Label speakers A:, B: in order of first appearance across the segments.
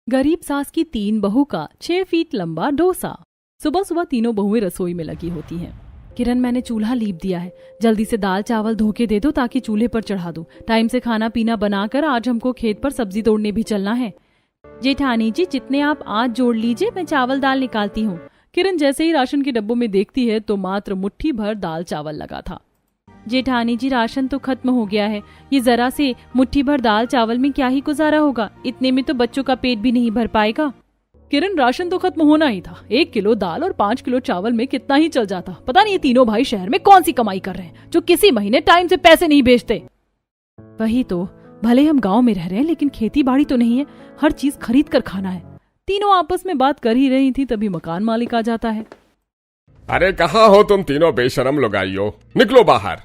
A: गरीब सास की 3 बहू का 6 फीट लंबा डोसा। सुबह सुबह तीनों बहुएं रसोई में लगी होती हैं। किरण, मैंने चूल्हा लीप दिया है, जल्दी से दाल चावल धो के दे दो ताकि चूल्हे पर चढ़ा दूं। टाइम से खाना पीना बनाकर आज हमको खेत पर सब्जी तोड़ने भी चलना है। जेठानी जी, जितने आप आज जोड़ लीजिए, मैं चावल दाल निकालती हूँ। किरण जैसे ही राशन के डब्बों में देखती है तो मात्र मुट्ठी भर दाल चावल लगा था। जेठानी जी, राशन तो खत्म हो गया है, ये जरा से मुट्ठी भर दाल चावल में क्या ही गुजारा होगा, इतने में तो बच्चों का पेट भी नहीं भर पाएगा। किरण, राशन तो खत्म होना ही था, 1 किलो दाल और 5 किलो चावल में कितना ही चल जाता। पता नहीं ये तीनों भाई शहर में कौन सी कमाई कर रहे हैं जो किसी महीने टाइम से पैसे नहीं भेजते। वही तो, भले हम गांव में रह रहे हैं लेकिन खेती बाड़ी तो नहीं है, हर चीज खरीद कर खाना है। तीनों आपस में बात कर ही रही थी तभी मकान मालिक आ जाता है।
B: अरे कहाँ हो तुम तीनों बेशरम लुगाइयो, निकलो बाहर।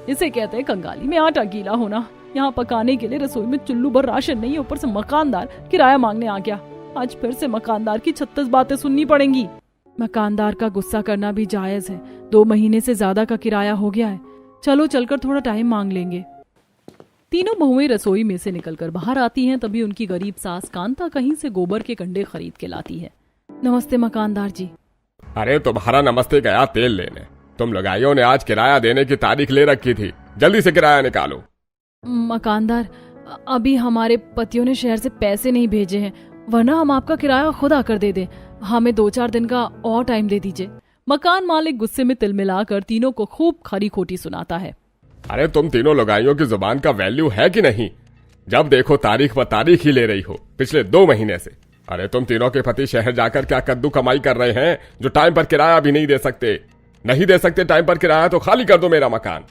A: इसे कहते हैं कंगाली में आटा गीला होना। यहाँ पकाने के लिए रसोई में चुल्लू भर राशन नहीं, ऊपर से मकानदार किराया मांगने आ गया। आज फिर से मकानदार की 36 बातें सुननी पड़ेंगी। मकानदार का गुस्सा करना भी जायज है, 2 महीने से ज्यादा का किराया हो गया है। चलो चलकर थोड़ा टाइम मांग लेंगे। तीनों बहुएं रसोई में से निकलकर बाहर आती हैं तभी उनकी गरीब सास कांता कहीं से गोबर के कंडे खरीद के लाती है। नमस्ते मकानदार जी।
B: अरे तुम्हारा नमस्ते गया तेल लेने। तुम लगाइयों ने आज किराया देने की तारीख ले रखी थी, जल्दी से किराया निकालो।
A: मकानदार, अभी हमारे पतियों ने शहर से पैसे नहीं भेजे हैं, वरना हम आपका किराया खुद आकर दे दें। हमें 2-4 दिन का और टाइम दे दीजिए। मकान मालिक गुस्से में तिलमिलाकर तीनों को खूब खरी खोटी सुनाता है।
B: अरे तुम तीनों लगाइयों की जुबान का वैल्यू है कि नहीं? जब देखो तारीख पर तारीख ही ले रही हो पिछले 2 महीने से। अरे तुम तीनों के पति शहर जाकर क्या कद्दू कमाई कर रहे हैं जो टाइम पर किराया भी नहीं दे सकते। नहीं दे सकते टाइम पर किराया तो खाली कर दो मेरा मकान।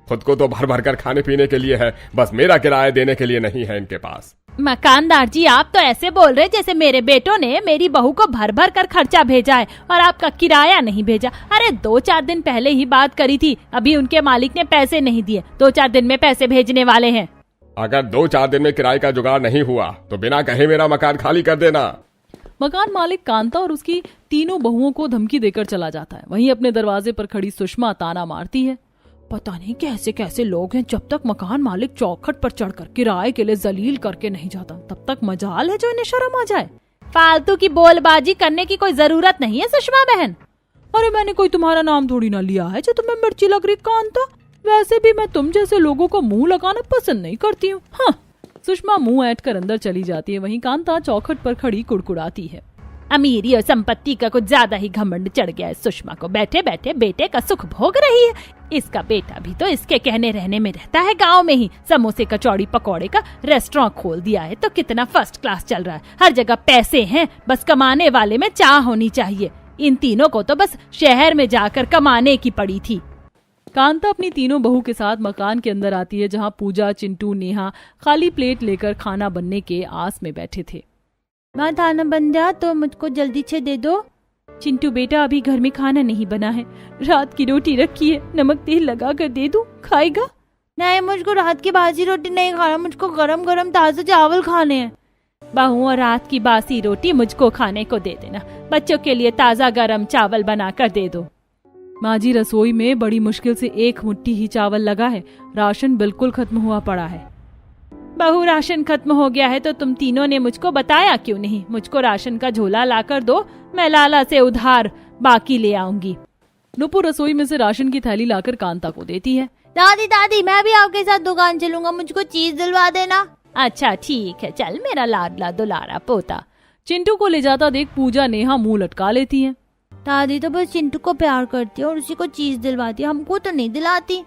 B: खुद को तो भर भर कर खाने पीने के लिए है, बस मेरा किराया देने के लिए नहीं है इनके पास।
C: मकानदार जी, आप तो ऐसे बोल रहे जैसे मेरे बेटों ने मेरी बहू को भर भर कर खर्चा भेजा है और आपका किराया नहीं भेजा। अरे 2-4 दिन पहले ही बात करी थी, अभी उनके मालिक ने पैसे नहीं दिए, 2-4 दिन में पैसे भेजने वाले हैं।
B: अगर 2-4 दिन में किराए का जुगाड़ नहीं हुआ तो बिना कहे मेरा मकान खाली कर देना।
A: मकान मालिक कांता और उसकी तीनों बहुओं को धमकी देकर चला जाता है। वहीं अपने दरवाजे पर खड़ी सुषमा ताना मारती है। पता नहीं कैसे कैसे लोग हैं, जब तक मकान मालिक चौखट पर चढ़कर किराए के लिए जलील करके नहीं जाता तब तक मजाल है जो इन्हें शर्म आ जाए।
C: फालतू की बोलबाजी करने की कोई जरूरत नहीं है सुषमा बहन।
A: अरे मैंने कोई तुम्हारा नाम थोड़ी ना लिया है जो तुम्हें मिर्ची लग रही कांता। वैसे भी मैं तुम जैसे लोगों को मुंह लगाना पसंद नहीं करती हूँ। हाँ। सुषमा मुंह ऐंठ कर अंदर चली जाती है। वहीं कांता चौखट पर खड़ी कुड़कुड़ाती है।
C: अमीरी और संपत्ति का कुछ ज्यादा ही घमंड चढ़ गया है सुषमा को। बैठे बैठे बेटे का सुख भोग रही है। इसका बेटा भी तो इसके कहने रहने में रहता है गांव में ही। समोसे कचौड़ी पकौड़े का रेस्टोरेंट खोल दिया है तो कितना फर्स्ट क्लास चल रहा है। हर जगह पैसे हैं, बस कमाने वाले में चाह होनी चाहिए। इन तीनों को तो बस शहर में जाकर कमाने की पड़ी थी।
A: कांता अपनी तीनों बहू के साथ मकान के अंदर आती है जहाँ पूजा, चिंटू, नेहा खाली प्लेट लेकर खाना बनने के आस में बैठे थे।
C: माँ, खाना बन जा तो मुझको जल्दी से दे दो।
A: चिंटू बेटा, अभी घर में खाना नहीं बना है, रात की रोटी रखी है, नमक तेल लगा कर दे दूं, खाएगा?
C: नहीं, मुझको रात की बासी रोटी नहीं खाना, मुझको गरम गरम ताजे चावल खाने हैं।
A: बहू, और रात की बासी रोटी मुझको खाने को दे देना, बच्चों के लिए ताजा गरम चावल बना कर दे दो। माँ जी, रसोई में बड़ी मुश्किल से 1 मुट्ठी ही चावल लगा है, राशन बिल्कुल खत्म हुआ पड़ा है।
C: बहू, राशन खत्म हो गया है तो तुम तीनों ने मुझको बताया क्यों नहीं? मुझको राशन का झोला ला कर दो, मैं लाला से उधार बाकी ले आऊंगी।
A: नुपुर रसोई में से राशन की थैली लाकर कांता को देती है।
C: दादी दादी, मैं भी आपके साथ दुकान चलूंगा, मुझको चीज दिलवा देना। अच्छा ठीक है, चल मेरा लाडला दुलारा पोता।
A: चिंटू को ले जाता देख पूजा, नेहा मुंह लटका लेती है।
C: दादी तो बस चिंटू को प्यार करती है और उसी को चीज दिलवाती है, हमको तो नहीं दिलाती।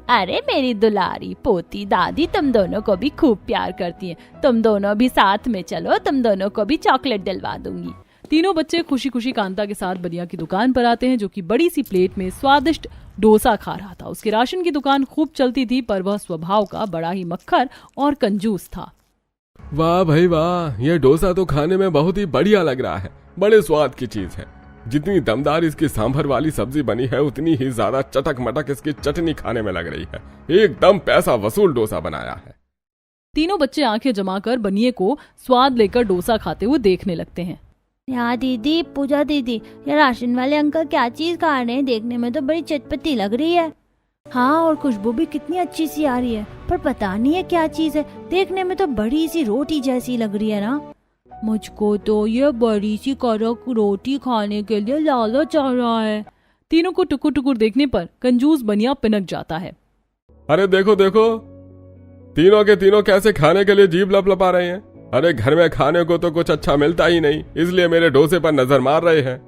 C: अरे मेरी दुलारी पोती, दादी तुम दोनों को भी खूब प्यार करती है। तुम दोनों भी साथ में चलो, तुम दोनों को भी चॉकलेट दिलवा दूंगी।
A: तीनों बच्चे खुशी खुशी कांता के साथ बनिया की दुकान पर आते हैं जो कि बड़ी सी प्लेट में स्वादिष्ट डोसा खा रहा था। उसके राशन की दुकान खूब चलती थी पर वह स्वभाव का बड़ा ही मक्खर और कंजूस था।
B: वाह भाई वाह, यह डोसा तो खाने में बहुत ही बढ़िया लग रहा है, बड़े स्वाद की चीज है। जितनी दमदार इसकी सांभर वाली सब्जी बनी है उतनी ही ज्यादा चटक मटक इसकी चटनी खाने में लग रही है। एकदम पैसा वसूल डोसा बनाया है।
A: तीनों बच्चे आंखें जमाकर बनिए को स्वाद लेकर डोसा खाते हुए देखने लगते हैं।
C: यार दीदी, पूजा दीदी, ये राशन वाले अंकल क्या चीज खा रहे हैं? देखने में तो बड़ी चटपटी लग रही है।
D: हाँ, और खुशबू भी कितनी अच्छी सी आ रही है, पर पता नहीं है क्या चीज है। देखने में तो बड़ी सी रोटी जैसी लग रही है ना। मुझको तो ये बड़ी सी कड़क रोटी खाने के लिए लालच आ रहा है।
A: तीनों को टुकुर टुकुर देखने पर कंजूस बनिया पिनक जाता है।
B: अरे देखो देखो, तीनों के तीनों कैसे खाने के लिए जीभ लपलपा रहे हैं। अरे घर में खाने को तो कुछ अच्छा मिलता ही नहीं, इसलिए मेरे डोसे पर नजर मार रहे हैं।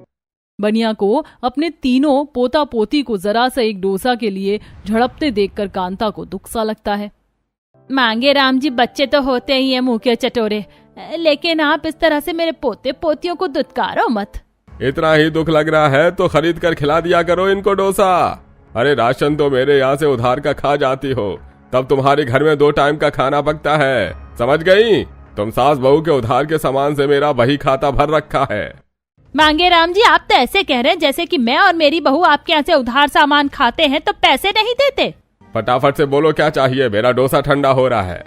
A: बनिया को अपने तीनों पोता पोती को जरा सा एक डोसा के लिए झड़पते देखकर कांता को दुख सा लगता है।
C: मांगे राम जी, बच्चे तो होते ही हैं मुंह के चटोरे, लेकिन आप इस तरह से मेरे पोते पोतियों को दुत्कारो मत।
B: इतना ही दुख लग रहा है तो खरीद कर खिला दिया करो इनको डोसा। अरे राशन तो मेरे यहाँ से उधार का खा जाती हो, तब तुम्हारे घर में 2 टाइम का खाना पकता है, समझ गई? तुम सास बहू के उधार के सामान से मेरा बही खाता भर रखा है।
C: मांगे राम जी, आप तो ऐसे कह रहे हैं जैसे कि मैं और मेरी बहू आपके यहाँ से उधार सामान खाते हैं तो पैसे नहीं देते।
B: फटाफट से बोलो क्या चाहिए, मेरा डोसा ठंडा हो रहा है।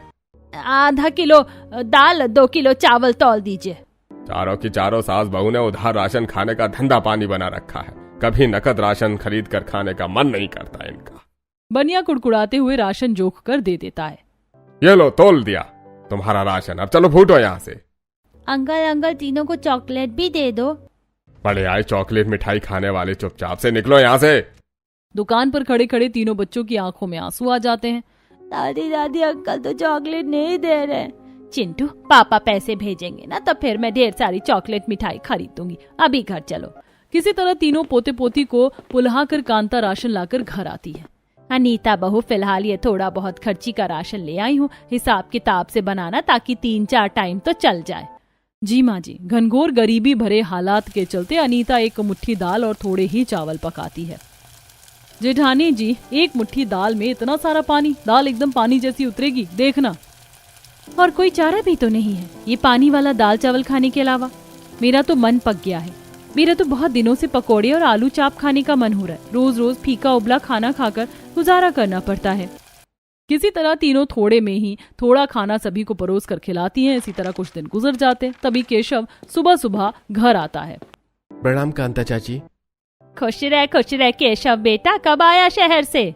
C: आधा किलो दाल, 2 किलो चावल तौल दीजिए।
B: चारों की चारों सास बहू ने उधार राशन खाने का धंधा पानी बना रखा है, कभी नकद राशन खरीद कर खाने का मन नहीं करता इनका।
A: बनिया कुड़कुड़ाते हुए राशन जोख कर दे देता है।
B: ये लो, तोल दिया तुम्हारा राशन, अब चलो फूटो यहाँ से।
D: अंकल तीनों को चॉकलेट भी दे दो।
B: बड़े आए चॉकलेट मिठाई खाने वाले, चुपचाप से निकलो यहाँ से।
A: दुकान पर खड़े खड़े तीनों बच्चों की आंखों में आंसू आ जाते हैं।
D: दादी अंकल तो चॉकलेट नहीं दे रहे।
C: चिंटू, पापा पैसे भेजेंगे ना तो फिर मैं ढेर सारी चॉकलेट मिठाई खरीद दूंगी, अभी घर चलो।
A: किसी तरह तीनों पोते पोती को पुल्हा कर कांता राशन लाकर घर आती है।
C: अनीता बहू, फिलहाल ये थोड़ा बहुत खर्ची का राशन ले आई हूँ, हिसाब किताब से बनाना ताकि 3-4 टाइम तो चल जाए।
A: जी माँ जी। घनघोर गरीबी भरे हालात के चलते अनीता एक मुट्ठी दाल और थोड़े ही चावल पकाती है। जेठानी जी, एक मुट्ठी दाल में इतना सारा पानी, दाल एकदम पानी जैसी उतरेगी, देखना।
C: और कोई चारा भी तो नहीं है ये पानी वाला दाल चावल खाने के अलावा। मेरा तो मन पक गया है। मेरा तो बहुत दिनों से पकौड़े और आलू चाप खाने का मन हो रहा है। रोज रोज फीका उबला खाना खाकर गुजारा करना पड़ता है।
A: किसी तरह तीनों थोड़े में ही थोड़ा खाना सभी को परोस कर खिलाती हैं। इसी तरह कुछ दिन गुजर जाते। तभी केशव सुबह सुबह घर आता है।
E: प्रणाम कांता चाची।
C: खुश रह केशव बेटा, कब आया शहर से?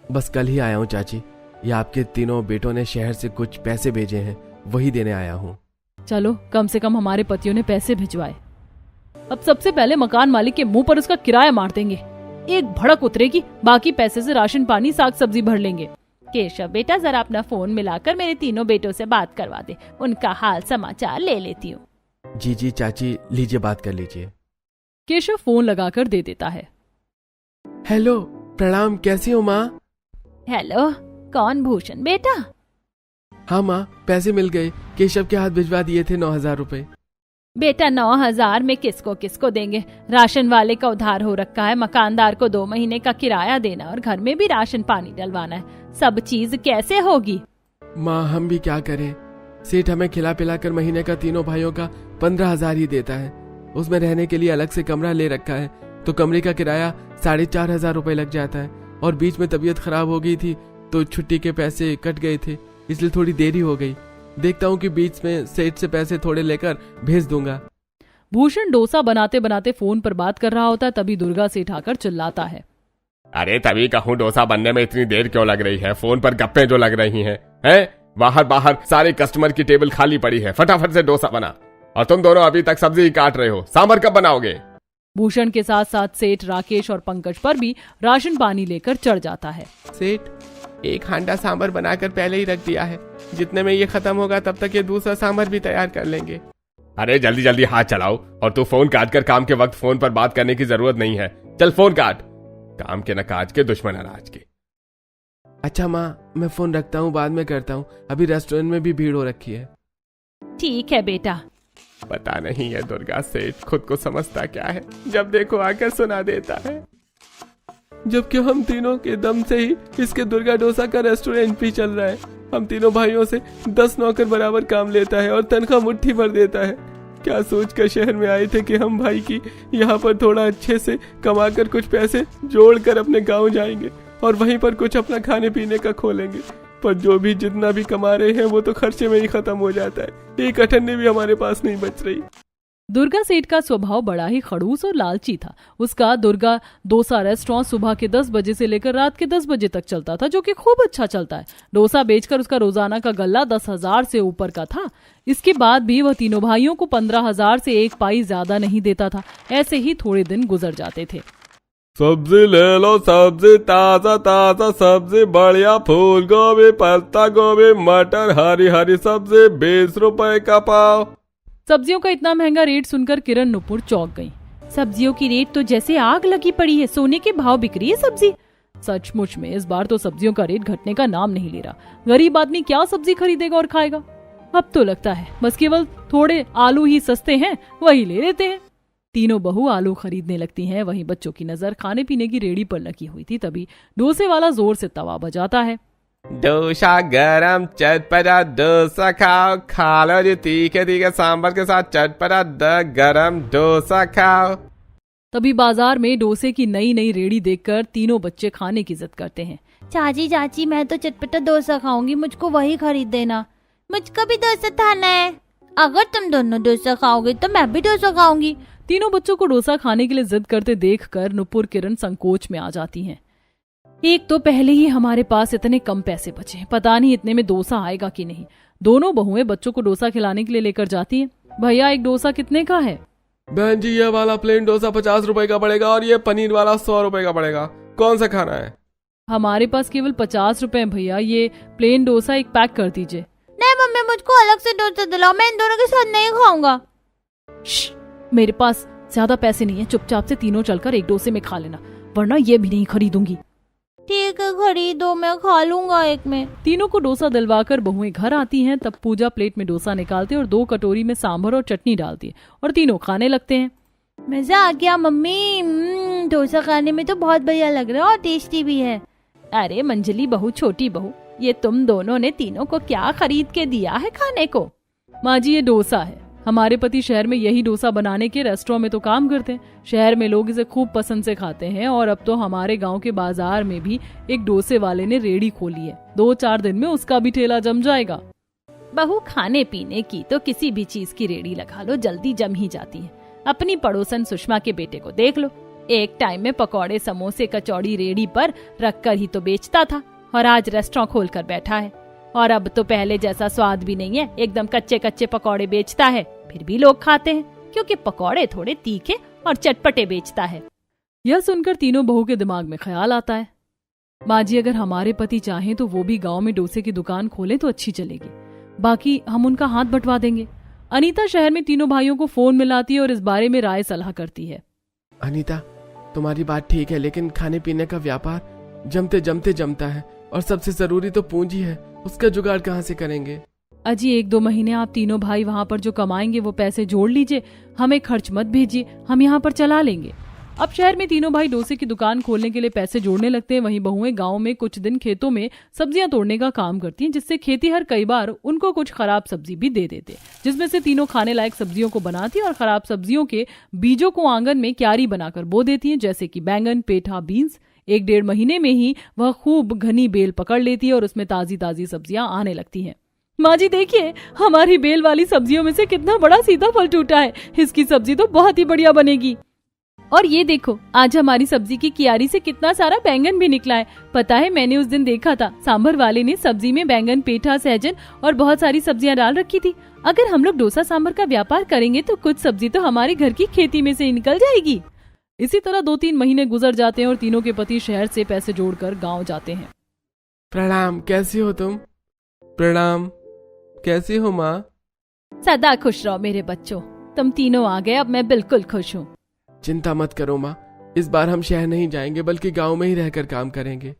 E: बस कल ही आया हूँ चाची। ये आपके तीनों बेटों ने शहर से कुछ पैसे भेजे हैं, वही देने आया हूँ।
A: चलो, कम से कम हमारे पतियों ने पैसे भिजवाए। अब सबसे पहले मकान मालिक के मुंह पर उसका किराया मार देंगे। एक भड़क उतरेगी, बाकी पैसे से राशन पानी साग सब्जी भर लेंगे।
C: केशव बेटा, जरा अपना फोन मिलाकर मेरे तीनों बेटों से बात करवा दे, उनका हाल समाचार ले लेती हूँ।
E: जी चाची, लीजिए बात कर लीजिए।
A: केशव फोन लगाकर दे देता है।
E: हेलो, प्रणाम, कैसी हो माँ?
C: हेलो, कौन? भूषण बेटा?
E: हाँ माँ, पैसे मिल गए। केशव के हाथ भिजवा दिए थे 9,000 रुपए।
C: बेटा 9,000 में किसको किसको देंगे? राशन वाले का उधार हो रखा है, मकानदार को 2 महीने का किराया देना और घर में भी राशन पानी डलवाना है। सब चीज कैसे होगी?
E: माँ, हम भी क्या करें? सेठ हमें खिला पिला कर महीने का तीनों भाइयों का 15,000 ही देता है। उसमें रहने के लिए अलग से कमरा ले रखा है, तो कमरे का किराया 4,500 रुपए लग जाता है। और बीच में तबीयत खराब हो गई थी तो छुट्टी के पैसे कट गए थे, इसलिए थोड़ी देरी हो गई। देखता हूँ कि बीच में सेठ से पैसे थोड़े लेकर भेज दूंगा।
A: भूषण डोसा बनाते बनाते फोन पर बात कर रहा होता है। तभी दुर्गा सेठ आकर चिल्लाता है।
B: अरे तभी कहूँ, डोसा बनने में इतनी देर क्यों लग रही है? फोन पर गप्पे जो लग रही हैं, बाहर सारे कस्टमर की टेबल खाली पड़ी है, फटाफट से डोसा बना। और तुम दोनों अभी तक सब्जी ही काट रहे हो, सांभर कब बनाओगे?
A: भूषण के साथ साथ सेठ राकेश और पंकज पर भी राशन पानी लेकर चढ़ जाता है।
E: सेठ, एक हांडा सांभर बनाकर पहले ही रख दिया है, जितने में ये खत्म होगा तब तक ये दूसरा सांभर भी तैयार कर लेंगे।
B: अरे जल्दी जल्दी हाथ चलाओ। और तू फोन काट कर काम के वक्त फोन पर बात करने की जरूरत नहीं है। चल फोन काट। काम के न काज के, दुश्मन अनाज के।
E: अच्छा माँ, मैं फोन रखता हूँ, बाद में करता हूँ। अभी रेस्टोरेंट में भी भीड़ हो रखी है।
C: ठीक है बेटा।
B: पता नहीं है दुर्गा सेठ खुद को समझता क्या है, जब देखो आकर सुना देता है।
E: जबकि हम तीनों के दम से ही इसके दुर्गा डोसा का रेस्टोरेंट भी चल रहा है। हम तीनों भाइयों से 10 नौकर बराबर काम लेता है और तनख्वाह मुट्ठी भर देता है। क्या सोचकर शहर में आए थे कि हम भाई की यहाँ पर थोड़ा अच्छे से कमाकर कुछ पैसे जोड़कर अपने गांव जाएंगे और वहीं पर कुछ अपना खाने पीने का खोलेंगे। पर जो भी जितना भी कमा रहे हैं वो तो खर्चे में ही खत्म हो जाता है। एक अठन्नी भी हमारे पास नहीं बच रही।
A: दुर्गा सेठ का स्वभाव बड़ा ही खड़ूस और लालची था। उसका दुर्गा डोसा रेस्टोरेंट सुबह के 10 बजे से लेकर रात के 10 बजे तक चलता था, जो कि खूब अच्छा चलता है। डोसा बेचकर उसका रोजाना का गल्ला 10,000 से ऊपर का था। इसके बाद भी वह तीनों भाइयों को 15,000 से एक पाई ज्यादा नहीं देता था। ऐसे ही थोड़े दिन गुजर जाते थे।
E: सब्जी ले लो, सब्जी ताजा ताजा सब्जी, बढ़िया फूल गोभी, पत्ता गोभी, मटर, हरी हरी सब्जी 20 रुपए का पाव।
A: सब्जियों का इतना महंगा रेट सुनकर किरण नुपुर चौंक गई।
C: सब्जियों की रेट तो जैसे आग लगी पड़ी है, सोने के भाव बिक रही है सब्जी।
A: सचमुच में इस बार तो सब्जियों का रेट घटने का नाम नहीं ले रहा। गरीब आदमी क्या सब्जी खरीदेगा और खाएगा। अब तो लगता है बस केवल थोड़े आलू ही सस्ते हैं, वही ले लेते हैं। तीनों बहू आलू खरीदने लगती हैं। वहीं बच्चों की नजर खाने पीने की रेडी पर लगी हुई थी। तभी डोसे वाला जोर से तवा बजाता है।
E: डोसा गरम चटपटा डोसा खाओ, खा लो जी तीखे तीखे सांभर के साथ चटपटा गरम डोसा खाओ।
A: तभी बाजार में डोसे की नई नई रेडी देखकर तीनों बच्चे खाने की जिद करते हैं।
D: चाची चाची मैं तो चटपटा डोसा खाऊंगी, मुझको वही खरीद देना। मुझको भी डोसा खाना है। अगर तुम दोनों डोसा खाओगे तो मैं भी डोसा खाऊंगी।
A: तीनों बच्चों को डोसा खाने के लिए जिद करते देखकर नुपुर किरण संकोच में आ जाती हैं। एक तो पहले ही हमारे पास इतने कम पैसे बचे हैं, पता नहीं इतने में डोसा आएगा कि नहीं। दोनों बहुएं बच्चों को डोसा खिलाने के लिए लेकर जाती हैं। भैया एक डोसा कितने का है?
E: बहन जी ये वाला प्लेन डोसा 50 रुपए का पड़ेगा और ये पनीर वाला 100 रुपए का पड़ेगा। कौन सा खाना है?
A: हमारे पास केवल 50 रुपए भैया, ये प्लेन डोसा एक पैक कर दीजिए।
D: नहीं मम्मी, मुझको अलग से डोसा दिलाओ, मैं इन दोनों के साथ नहीं खाऊंगा।
A: मेरे पास ज्यादा पैसे नहीं है, चुपचाप से तीनों चलकर एक डोसे में खा लेना, वरना ये भी नहीं खरीदूंगी।
D: ठीक है खरीदो, मैं खा लूंगा एक में।
A: तीनों को डोसा दिलवाकर बहुएं घर आती हैं। तब पूजा प्लेट में डोसा निकालते और 2 कटोरी में सांभर और चटनी डालती है और तीनों खाने लगते हैं।
D: मजा आ गया मम्मी, डोसा खाने में तो बहुत बढ़िया लग रहा है और टेस्टी भी है।
C: अरे मंजली बहू, छोटी बहू, ये तुम दोनों ने तीनों को क्या खरीद के दिया है खाने को?
A: माँ जी ये डोसा है। हमारे पति शहर में यही डोसा बनाने के रेस्टोरेंट में तो काम करते हैं। शहर में लोग इसे खूब पसंद से खाते हैं और अब तो हमारे गांव के बाजार में भी एक डोसे वाले ने रेडी खोली है। 2-4 दिन में उसका भी ठेला जम जाएगा।
C: बहू, खाने पीने की तो किसी भी चीज की रेडी लगा लो, जल्दी जम ही जाती है। अपनी पड़ोसन सुषमा के बेटे को देख लो, एक टाइम में पकौड़े समोसे कचौड़ी रेडी पर रखकर ही तो बेचता था और आज रेस्टोरेंट खोल कर बैठा है। और अब तो पहले जैसा स्वाद भी नहीं है, एकदम कच्चे कच्चे पकौड़े बेचता है, फिर भी लोग खाते हैं क्योंकि पकौड़े थोड़े तीखे और चटपटे बेचता है।
A: यह सुनकर तीनों बहू के दिमाग में ख्याल आता है, माँ जी अगर हमारे पति चाहें तो वो भी गांव में डोसे की दुकान खोले तो अच्छी चलेगी, बाकी हम उनका हाथ बंटवा देंगे। अनीता शहर में तीनों भाइयों को फोन मिलाती है और इस बारे में राय सलाह करती है।
E: अनीता तुम्हारी बात ठीक है, लेकिन खाने पीने का व्यापार जमते जमते जमता है और सबसे जरूरी तो पूंजी है, उसका जुगाड़ कहाँ से करेंगे?
A: अजी 1-2 महीने आप तीनों भाई वहाँ पर जो कमाएंगे वो पैसे जोड़ लीजिए, हमें खर्च मत भेजिए, हम यहाँ पर चला लेंगे। अब शहर में तीनों भाई डोसे की दुकान खोलने के लिए पैसे जोड़ने लगते हैं। वहीं बहुएं गांव में कुछ दिन खेतों में सब्जियां तोड़ने का काम करती हैं, जिससे खेतीहर कई बार उनको कुछ खराब सब्जी भी दे देते, जिसमें से तीनों खाने लायक सब्जियों को बनाती और खराब सब्जियों के बीजों को आंगन में क्यारी बनाकर बो देती हैं, जैसे कि बैंगन, पेठा, बीन्स। 1-1.5 महीने में ही वह खूब घनी बेल पकड़ लेती है और उसमें ताजी ताजी सब्जियां आने लगती हैं। माँ जी देखिए, हमारी बेल वाली सब्जियों में से कितना बड़ा सीताफल टूटा है, इसकी सब्जी तो बहुत ही बढ़िया बनेगी। और ये देखो, आज हमारी सब्जी की कियारी से कितना सारा बैंगन भी निकला है। पता है मैंने उस दिन देखा था, सांभर वाले ने सब्जी में बैंगन, पेठा, सहजन और बहुत सारी सब्जियां डाल रखी थी। अगर हम लोग डोसा सांभर का व्यापार करेंगे तो कुछ सब्जी तो हमारे घर की खेती में से ही निकल जाएगी। इसी तरह 2-3 महीने गुजर जाते हैं और तीनों के पति शहर से पैसे जोड़कर गाँव जाते हैं।
E: प्रणाम, कैसी हो तुम? प्रणाम, कैसी हो माँ?
C: सदा खुश रहो मेरे बच्चों, तुम तीनों आ गए, अब मैं बिल्कुल खुश हूँ।
E: चिंता मत करो माँ, इस बार हम शहर नहीं जाएंगे बल्कि गांव में ही रहकर काम करेंगे।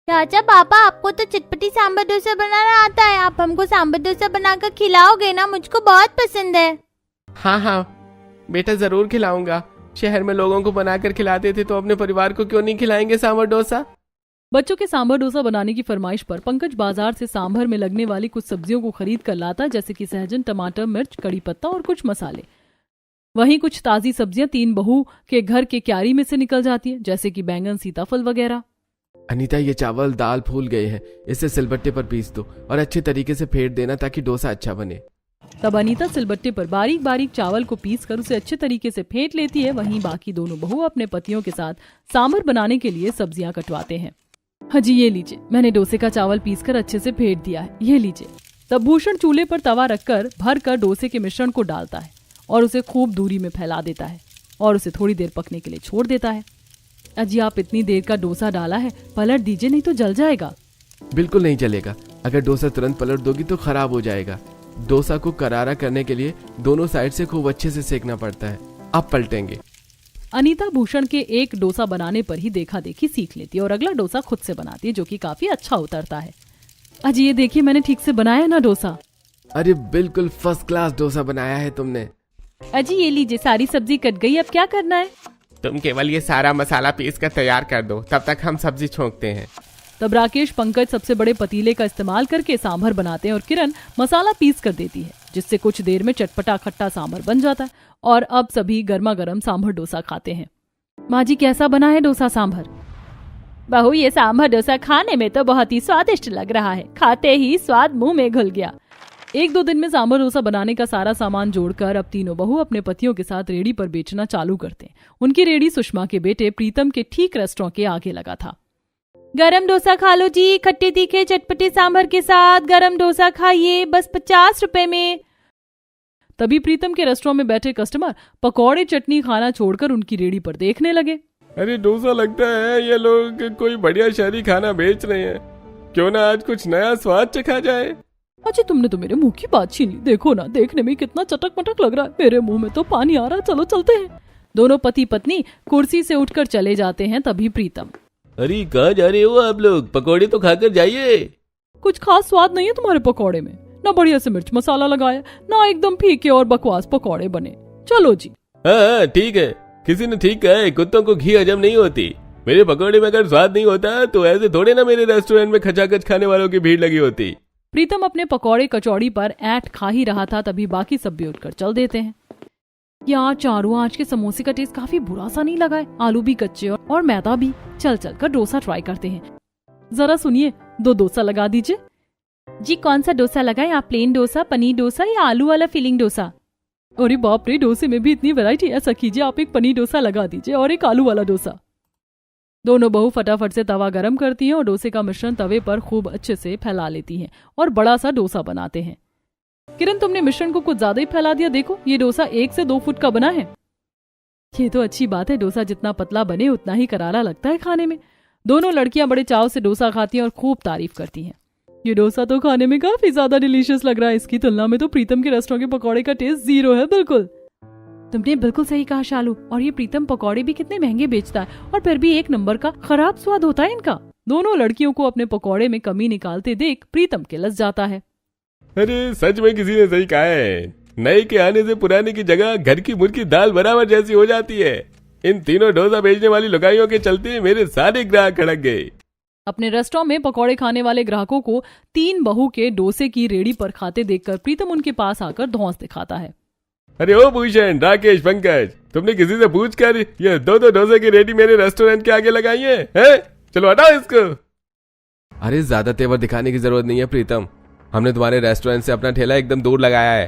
D: चाचा पापा, आपको तो चटपटी सांभर डोसा बनाना आता है, आप हमको सांभर डोसा बनाकर खिलाओगे ना? मुझको बहुत पसंद है।
E: हाँ हाँ बेटा, जरूर खिलाऊंगा। शहर में लोगों को बनाकर खिलाते थे तो अपने परिवार को क्यों नहीं खिलाएंगे सांभर डोसा?
A: बच्चों के सांभर डोसा बनाने की फरमाइश पर पंकज बाजार से सांभर में लगने वाली कुछ सब्जियों को खरीद कर लाता, जैसे कि सहजन, टमाटर, मिर्च, कड़ी पत्ता और कुछ मसाले। वहीं कुछ ताजी सब्जियां 3 बहू के घर के क्यारी में से निकल जाती है, जैसे कि बैंगन, सीताफल वगैरह।
E: अनीता ये चावल दाल फूल गए हैं, इसे सिलबट्टे पर पीस दो और अच्छे तरीके से फेंट देना ताकि डोसा अच्छा बने।
A: तब अनीता सिलबट्टे पर बारीक बारीक चावल को पीस कर उसे अच्छे तरीके से फेंट लेती है। वहीं बाकी दोनों बहू अपने पतियों के साथ सांभर बनाने के लिए सब्जियां कटवाते हैं। हाँ जी, ये लीजिए, मैंने डोसे का चावल पीस कर अच्छे से फेंट दिया है, ये लीजिए। तब भूषण चूल्हे पर तवा रखकर भर कर डोसे के मिश्रण को डालता है और उसे खूब दूरी में फैला देता है और उसे थोड़ी देर पकने के लिए छोड़ देता है। अजी, आप इतनी देर का डोसा डाला है, पलट दीजिए नहीं तो जल जाएगा।
E: बिल्कुल नहीं चलेगा, अगर डोसा तुरंत पलट दोगी तो खराब हो जाएगा। डोसा को करारा करने के लिए दोनों साइड से खूब अच्छे से सेकना पड़ता है। आप पलटेंगे।
A: अनीता भूषण के एक डोसा बनाने पर ही देखा देखी सीख लेती है और अगला डोसा खुद से बनाती है, जो कि काफी अच्छा उतरता है। अजी, ये देखिए, मैंने ठीक से बनाया है ना डोसा?
E: अरे बिल्कुल फर्स्ट क्लास डोसा बनाया है तुमने।
A: अजी, ये लीजिए, सारी सब्जी कट गई, अब क्या करना है?
F: तुम केवल ये सारा मसाला पीस कर तैयार कर दो, तब तक हम सब्जी छोंकते हैं।
A: तब राकेश पंकज सबसे बड़े पतीले का इस्तेमाल करके सांभर बनाते हैं और किरण मसाला पीस कर देती है, जिससे कुछ देर में चटपटा खट्टा सांभर बन जाता है और अब सभी गर्मा गर्म सांभर डोसा खाते हैं। माँ जी, कैसा बना है डोसा सांभर?
C: बहू, ये सांभर डोसा खाने में तो बहुत ही स्वादिष्ट लग रहा है, खाते ही स्वाद मुंह में घुल गया।
A: 1-2 दिन में सांभर डोसा बनाने का सारा सामान जोड़कर अब तीनों बहू अपने पतियों के साथ रेडी पर बेचना चालू करते हैं। उनकी रेडी सुषमा के बेटे प्रीतम के ठीक रेस्टोरेंट के आगे लगा था।
D: गरम डोसा खा लो जी, खट्टे तीखे चटपटे सांभर के साथ गरम डोसा खाइए, बस 50 रुपए में।
A: तभी प्रीतम के रेस्टोरेंट में बैठे कस्टमर पकौड़े चटनी खाना छोड़कर उनकी रेडी पर देखने लगे।
B: अरे डोसा, लगता है ये लोग कोई बढ़िया शहरी खाना बेच रहे हैं। क्यों ना आज कुछ नया स्वाद चखा जाए।
A: अच्छा, तुमने तो मेरे मुंह की बात छीनी। देखो ना, देखने में कितना चटक मटक लग रहा है, मेरे मुंह में तो पानी आ रहा है। चलो चलते हैं। दोनों पति पत्नी कुर्सी से उठकर चले जाते हैं। तभी प्रीतम,
E: अरे कहाँ जा रहे हो आप लोग? पकौड़े तो खाकर जाइए।
A: कुछ खास स्वाद नहीं है तुम्हारे पकौड़े में, ना बढ़िया से मिर्च मसाला लगाया, ना एकदम फीके और बकवास पकौड़े बने। चलो जी।
E: हाँ ठीक है, किसी ने ठीक कहा है, कुत्तों को घी हजम नहीं होती। मेरे पकौड़े में अगर स्वाद नहीं होता तो ऐसे थोड़े ना मेरे रेस्टोरेंट में खचाखच खाने वालों की भीड़ लगी होती।
A: प्रीतम अपने पकौड़े कचौड़ी पर ऐंठ खा ही रहा था, तभी बाकी सब भी उठकर चल देते हैं। यार चारू, आज के समोसे का टेस्ट काफी बुरा सा नहीं लगा है, आलू भी कच्चे और मैदा भी। चल चल कर डोसा ट्राई करते हैं। जरा सुनिए, 2 डोसा लगा दीजिए।
D: जी, कौन सा डोसा लगाए आप? प्लेन डोसा, पनीर डोसा या आलू वाला फिलिंग डोसा?
A: अरे बाप रे, डोसे में भी इतनी वैरायटी। ऐसा कीजिए, आप एक पनीर डोसा लगा दीजिए और एक आलू वाला डोसा। दोनों बहू फटाफट से तवा गरम करती हैं और डोसे का मिश्रण तवे पर खूब अच्छे से फैला लेती हैं और बड़ा सा डोसा बनाते हैं। किरण, तुमने मिश्रण को कुछ ज्यादा ही फैला दिया। देखो, ये डोसा 1 से 2 फुट का बना है। ये तो अच्छी बात है, डोसा जितना पतला बने उतना ही करारा लगता है खाने में। दोनों लड़कियां बड़े चाव से डोसा खाती हैं और खूब तारीफ करती हैं। ये डोसा तो खाने में काफी ज्यादा डिलीशियस लग रहा है। इसकी तुलना में तो प्रीतम के रेस्टोरेंट के पकौड़े का टेस्ट 0 है। बिल्कुल,
D: तुमने बिल्कुल सही कहा शालू। और ये प्रीतम पकौड़े भी कितने महंगे बेचता है और फिर भी 1 नंबर का खराब स्वाद होता है इनका।
A: दोनों लड़कियों को अपने पकौड़े में कमी निकालते देख प्रीतम किलस जाता है।
B: अरे सच में किसी ने सही कहा है, नए के आने से पुराने की जगह घर की मुर्गी दाल बराबर जैसी हो जाती है। इन तीनों डोसा बेचने वाली लुगाइयों के चलते मेरे सारे ग्राहक खड़क गए।
A: अपने रेस्टोरेंट में पकौड़े खाने वाले ग्राहकों को 3 बहू के डोसे की रेडी पर खाते देखकर प्रीतम उनके पास आकर धौंस दिखाता है।
B: अरे ओ भूषण, राकेश, पंकज, तुमने किसी से पूछ कर ये 2-2 डोसे की रेडी मेरे रेस्टोरेंट के आगे लगाई है? चलो हटाओ इसको।
E: अरे ज्यादा तेवर दिखाने की जरूरत नहीं है प्रीतम, हमने तुम्हारे रेस्टोरेंट से अपना ठेला एकदम दूर लगाया है।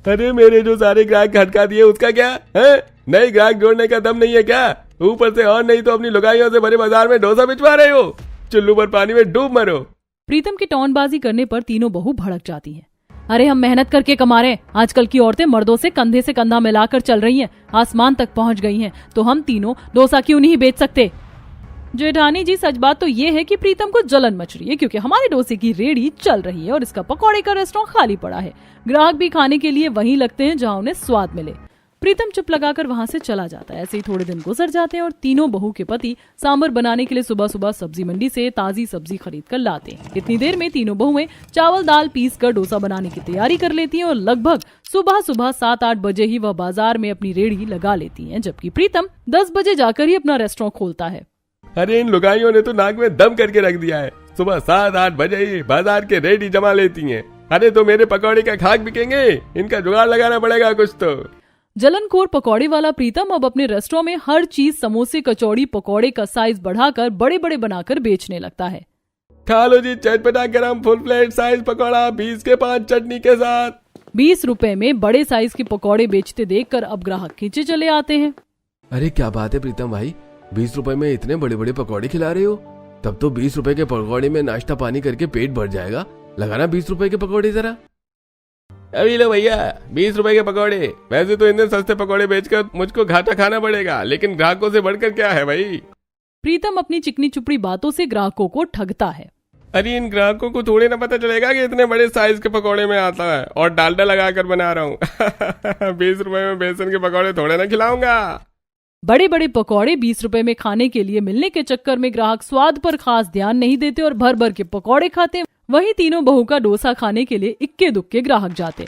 B: अरे मेरे जो सारे ग्राहक हटका दिए उसका क्या है? नए ग्राहक जोड़ने का दम नहीं है क्या? ऊपर से और नहीं तो अपनी लुगाइयों से भरे बाजार में डोसा बिचवा रहे हो। चुल्लू पर पानी में डूब मरो।
A: प्रीतम की टौनबाजी करने पर तीनों बहू भड़क जाती हैं। अरे हम मेहनत करके कमा रहे हैं, आजकल की औरतें मर्दों से कंधा मिलाकर चल रही हैं, आसमान तक पहुंच गई हैं, तो हम तीनों डोसा क्यों नहीं बेच सकते? जेठानी जी, सच बात तो ये है कि प्रीतम को जलन मच रही है, क्योंकि हमारे डोसे की रेडी चल रही है और इसका पकौड़े का रेस्टोरेंट खाली पड़ा है। ग्राहक भी खाने के लिए वहीं लगते हैं जहां उन्हें स्वाद मिले। प्रीतम चुप लगाकर वहां से चला जाता है। ऐसे ही थोड़े दिन गुजर जाते हैं और तीनों बहू के पति सांभर बनाने के लिए सुबह सुबह सब्जी मंडी से ताजी सब्जी खरीद कर लाते हैं। इतनी देर में तीनों बहुएं चावल दाल पीस कर डोसा बनाने की तैयारी कर लेती हैं और लगभग सुबह 7-8 बजे ही वह बाजार में अपनी रेड़ी लगा लेती हैं, जबकि प्रीतम 10 बजे जाकर ही अपना रेस्टोरेंट खोलता है।
B: अरे इन लुगाइयों ने तो नाक में दम करके रख दिया है, सुबह 7-8 बजे ही बाजार के रेडी जमा लेती हैं। अरे तो मेरे पकौड़े का खाक बिकेंगे, इनका जुगाड़ लगाना पड़ेगा कुछ तो।
A: जलनखोर पकौड़े वाला प्रीतम अब अपने रेस्टोरेंट में हर चीज समोसे कचौड़ी पकौड़े का साइज बढ़ाकर बड़े बड़े बनाकर बेचने लगता है।
B: खा लो जी चटपटा गरम फुल प्लेट साइज पकौड़ा 20 के 5 चटनी के साथ।
A: 20 रुपए में बड़े साइज के पकौड़े बेचते देखकर अब ग्राहक खींचे चले आते हैं।
E: अरे क्या बात है प्रीतम भाई, 20 रुपए में इतने बड़े बड़े पकौड़े खिला रहे हो? तब तो 20 रुपए के पकौड़े में नाश्ता पानी करके पेट भर जाएगा। लगाना 20 रुपए के पकौड़े जरा।
B: अभी लो भैया 20 रुपए के पकौड़े। वैसे तो इतने सस्ते पकौड़े बेचकर मुझको घाटा खाना पड़ेगा, लेकिन ग्राहकों से बढ़कर क्या है भाई।
A: प्रीतम अपनी चिकनी चुपड़ी बातों से ग्राहकों को ठगता है।
B: अरे इन ग्राहकों को थोड़ी ना पता चलेगा कि इतने बड़े साइज के पकौड़े में आता है और डालडा लगाकर बना रहा हूँ। 20 रुपए में बेसन के पकौड़े थोड़े ना खिलाऊंगा।
A: बड़े बड़े पकौड़े 20 रुपए में खाने के लिए मिलने के चक्कर में ग्राहक स्वाद पर खास ध्यान नहीं देते और भर भर के पकौड़े खाते। वहीं तीनों बहू का डोसा खाने के लिए इक्के दुक्के ग्राहक जाते।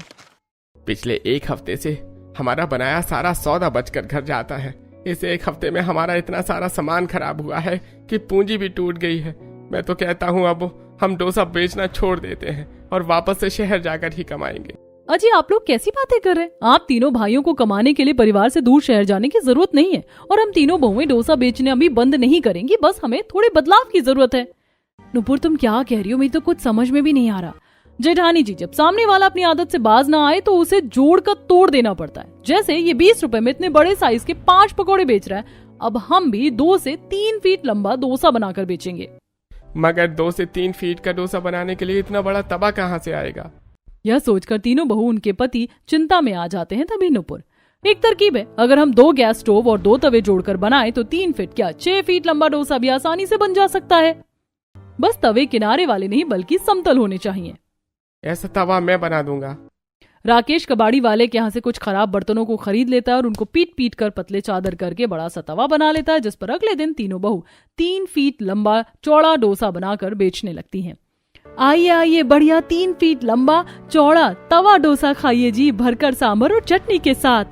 F: पिछले 1 हफ्ते से हमारा बनाया सारा सौदा बचकर घर जाता है। इस 1 हफ्ते में हमारा इतना सारा सामान खराब हुआ है कि पूंजी भी टूट गई है। मैं तो कहता हूँ अब हम डोसा बेचना छोड़ देते हैं और वापस से शहर जाकर ही कमाएंगे।
A: अजी आप लोग कैसी बातें कर रहे हैं? आप तीनों भाइयों को कमाने के लिए परिवार से दूर शहर जाने की जरूरत नहीं है और हम तीनों बहुएं डोसा बेचने अभी बंद नहीं करेंगी। बस हमें थोड़े बदलाव की जरूरत है। नुपुर तुम क्या कह रही हो? मुझे तो कुछ समझ में भी नहीं आ रहा। जेठानी जी, जब सामने वाला अपनी आदत से बाज ना आए तो उसे जोड़कर तोड़ देना पड़ता है। जैसे ये 20 रुपए में इतने बड़े साइज के 5 पकौड़े बेच रहा है, अब हम भी 2 से 3 फीट लंबा डोसा बनाकर बेचेंगे।
F: मगर 2 से 3 फीट का डोसा बनाने के लिए इतना बड़ा तवा कहाँ से आएगा?
A: यह सोचकर तीनों बहू उनके पति चिंता में आ जाते हैं। तभी नुपुर, एक तरकीब है, अगर हम 2 गैस स्टोव और 2 तवे जोड़कर बनाए तो 3 फीट क्या 6 फीट लंबा डोसा भी आसानी से बन जा सकता है। बस तवे किनारे वाले नहीं बल्कि समतल होने चाहिए।
F: ऐसा तवा मैं बना दूंगा।
A: राकेश कबाड़ी वाले के यहाँ से कुछ खराब बर्तनों को खरीद लेता है और उनको पीट पीट कर पतले चादर करके बड़ा सा तवा बना लेता है, जिस पर अगले दिन तीनों बहू 3 फीट लंबा चौड़ा डोसा बनाकर बेचने लगती हैं। आइए आइए, बढ़िया 3 फीट लंबा चौड़ा तवा डोसा खाइए जी, भरकर सांभर और चटनी के साथ।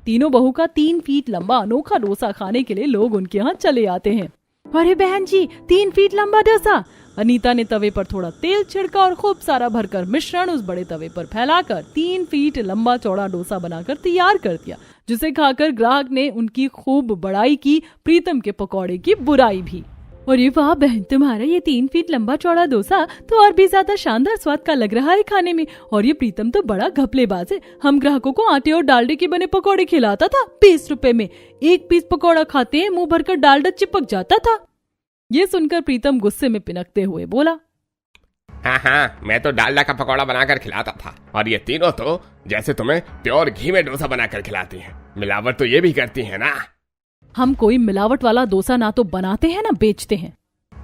A: तीनों बहू का 3 फीट लंबा अनोखा डोसा खाने के लिए लोग उनके यहाँ चले आते हैं। अरे बहन जी, 3 फीट लंबा डोसा। अनीता ने तवे पर थोड़ा तेल छिड़का और खूब सारा भरकर मिश्रण उस बड़े तवे पर फैलाकर 3 फीट लंबा चौड़ा डोसा बनाकर तैयार कर दिया, जिसे खाकर ग्राहक ने उनकी खूब बड़ाई की, प्रीतम के पकौड़े की बुराई भी। और ये वाह बहन, तुम्हारा ये 3 फीट लंबा चौड़ा डोसा तो और भी ज्यादा शानदार स्वाद का लग रहा है खाने में। और ये प्रीतम तो बड़ा घपलेबाज है, हम ग्राहकों को आटे और डालडे के बने पकौड़े खिलाता था। 20 रुपए में 1 पीस पकौड़ा खाते हैं, मुंह भरकर डालडा चिपक जाता था। ये सुनकर प्रीतम गुस्से में पिनकते हुए बोला,
F: हाँ, मैं तो डालडा का पकौड़ा बनाकर खिलाता था और ये तीनों तो जैसे तुम्हें प्योर घी में डोसा बनाकर खिलाती हैं। मिलावट तो ये भी करती है ना।
A: हम कोई मिलावट वाला डोसा ना तो बनाते हैं ना बेचते हैं।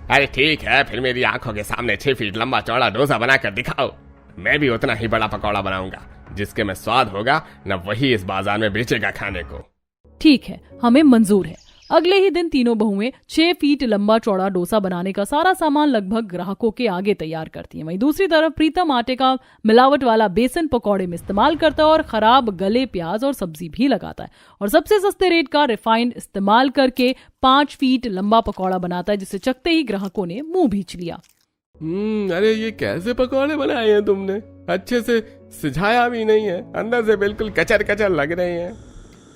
F: अरे ठीक है, फिर मेरी आंखों के सामने 6 फीट लंबा चौड़ा डोसा बनाकर दिखाओ। मैं भी उतना ही बड़ा पकौड़ा बनाऊंगा जिसके में स्वाद होगा, न वही इस बाजार में बेचेगा खाने को।
A: ठीक है, हमें मंजूर है। अगले ही दिन तीनों बहुएं 6 फीट लंबा चौड़ा डोसा बनाने का सारा सामान लगभग ग्राहकों के आगे तैयार करती हैं। वहीं दूसरी तरफ प्रीतम आटे का मिलावट वाला बेसन पकौड़े में इस्तेमाल करता है और खराब गले प्याज और सब्जी भी लगाता है और सबसे सस्ते रेट का रिफाइंड इस्तेमाल करके 5 फीट लंबा पकौड़ा बनाता है, जिसे चखते ही ग्राहकों ने मुंह भींच लिया।
E: अरे ये कैसे पकौड़े बनाए हैं तुमने? अच्छे से सिझाया भी नहीं है, अंदर से बिल्कुल कचर कचर लग रहे हैं।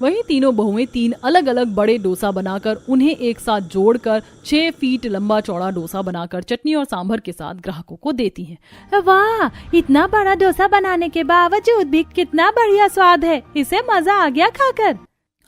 A: वहीं तीनों बहुएं 3 अलग अलग बड़े डोसा बनाकर उन्हें एक साथ जोड़कर 6 फीट लंबा चौड़ा डोसा बनाकर चटनी और सांभर के साथ ग्राहकों को देती हैं।
D: वाह, इतना बड़ा डोसा बनाने के बावजूद भी कितना बढ़िया स्वाद है, इसे मजा आ गया खाकर।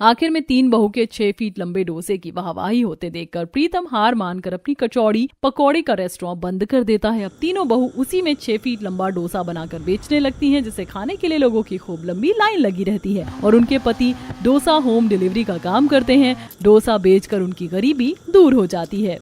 A: आखिर में 3 बहू के 6 फीट लंबे डोसे की वाहवाही होते देखकर प्रीतम हार मानकर अपनी कचौड़ी पकौड़े का रेस्टोरेंट बंद कर देता है। अब तीनों बहू उसी में 6 फीट लंबा डोसा बनाकर बेचने लगती हैं, जिसे खाने के लिए लोगों की खूब लंबी लाइन लगी रहती है और उनके पति डोसा होम डिलीवरी का काम करते हैं। डोसा बेचकर उनकी गरीबी दूर हो जाती है।